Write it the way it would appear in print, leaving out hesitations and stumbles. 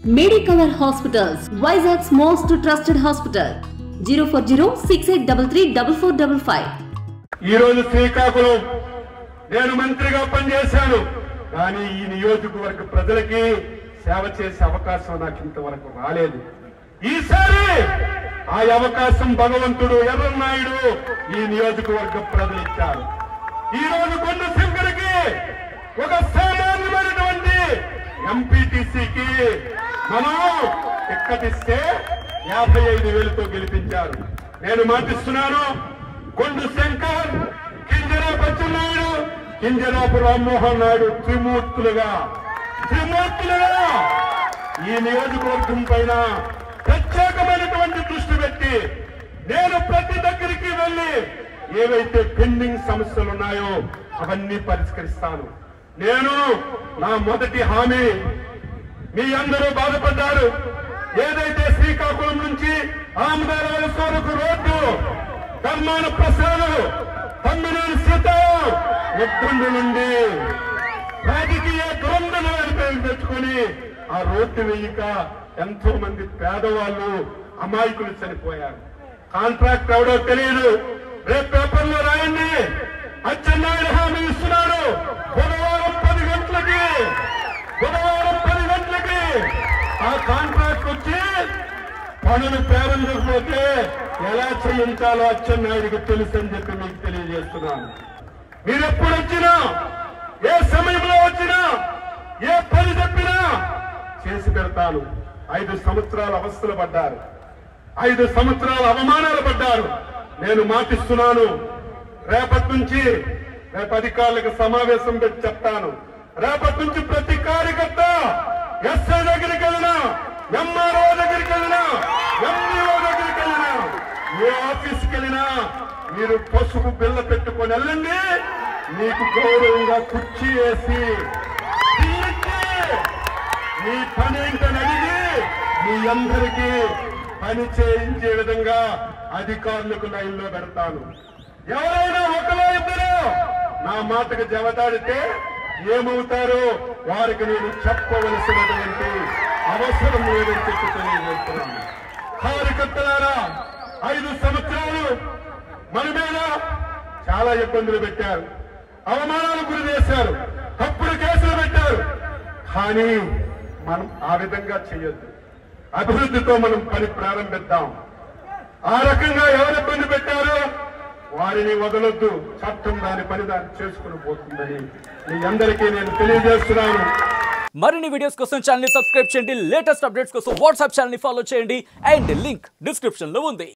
Medicover Hospitals, Vizag's most trusted hospital. 04068334455. ఈ రోజు శ్రీకాకుళం నేను మంత్రిగా పనిచేశాను కానీ ఈ నియోజకవర్గ ప్రజలకి సేవ చేసే అవకాశం నాకు ఇంతవరకు రాలేదు. ఈసారి ఆ అవకాశం భగవంతుడు ఎర్రన్నాయుడు ఈ నియోజకవర్గ ప్రజలు ఇచ్చారు. ఈ రోజు కొండ శంకర్కి ఒక సామాన్యమైనటువంటి ఎంపీటీసీకి మనం టిక్కెటిస్తే 55,000తో గెలిపించారు. నేను మాటిస్తున్నాను, కొండు శంకర్, కింజరాపు అచ్చెన్నాయుడు, కింజరాపు రామ్మోహన్ నాయుడు త్రిమూర్తులుగా ఈ నియోజకవర్గం పైన ప్రత్యేకమైనటువంటి దృష్టి పెట్టి నేను ప్రతి దగ్గరికి వెళ్లి ఏవైతే పెండింగ్ సమస్యలు ఉన్నాయో అవన్నీ పరిష్కరిస్తాను. నేను నా మొదటి హామీ, మీ అందరూ బాధపడ్డారు, ఏదైతే శ్రీకాకుళం నుంచి ఆమదాల వరకు రోడ్డు, ధర్మాన ప్రసాద్, తమ్మినేని సీతారాం ఉద్దండు నుండి రాజకీయ దురంధనాలు పెట్టుకుని ఆ రోడ్డు వేయక ఎంతో మంది పేదవాళ్ళు అమాయకులు చనిపోయారు. కాంట్రాక్ట్ ఎవడో తెలియదు, రేపు పేపర్లో రాయండి. అచ్చెన్నాయుడు హామీ ఇస్తున్నాడు, బుధవారం 10 గంటలకి ఆ కాంట్రాక్ట్ వచ్చి పనులు ప్రారంభించకపోతే ఎలా చేయించాలో అచ్చెన్నాయుడికి తెలుసు అని చెప్పి మీకు తెలియజేస్తున్నాను. మీరు ఎప్పుడు వచ్చినా, ఏ సమయంలో వచ్చినా, ఏ పని చెప్పినా చేసి పెడతాను. 5 సంవత్సరాలు అవస్థలు పడ్డారు, 5 సంవత్సరాలు అవమానాలు పడ్డారు. నేను మాటిస్తున్నాను, రేపటి నుంచి రేపు అధికారులకు సమావేశం పెట్టి చెప్తాను. రేపటి నుంచి ప్రతి కార్యకర్త ఎస్ఐ దగ్గరికి వెళ్ళినా, ఎంఆర్ఓ దగ్గరికి వెళ్ళినా, ఎంఈఓ దగ్గరికి వెళ్ళినా, ఏ ఆఫీస్కి వెళ్ళినా మీరు పసుపు బిల్ల పెట్టుకొని వెళ్ళండి. మీకు గౌరవంగా కుర్చీ వేసి మీ పని ఏంటని అడిగి మీ అందరికీ పని చేయించే విధంగా అధికారులకు లైన్లో పెడతాను. ఎవరైనా ఒకరో ఇద్దరు నా మాటకు జవదాడితే ఏమవుతారో వారికి నేను చెప్పవలసినటువంటి అవసరం లేదని చెప్పి తెలియజేస్తున్నాను. కార్యకర్తలారా, 5 సంవత్సరాలు మన మీద చాలా ఇబ్బందులు పెట్టారు, అవమానాలు గురి చేశారు, తప్పుడు కేసులు పెట్టారు. కానీ మనం ఆ విధంగా చేయొద్దు. అభివృద్ధితో మనం పని ప్రారంభిద్దాం. ఆ రకంగా ఎవరు ఇబ్బంది పెట్టారో వారిని వదలొద్దు. చట్టం దాని పని దాన్ని చేసుకుని పోతుందని మీ అందరికీ నేను తెలియజేస్తున్నాను. మరిన్ని వీడియోస్ కోసం ఛానల్ ని సబ్స్క్రైబ్ చేయండి. లేటెస్ట్ అప్డేట్స్ కోసం వాట్సాప్ ఛానల్ ని ఫాలో చేయండి. అండ్ లింక్ డిస్క్రిప్షన్ లో ఉంది.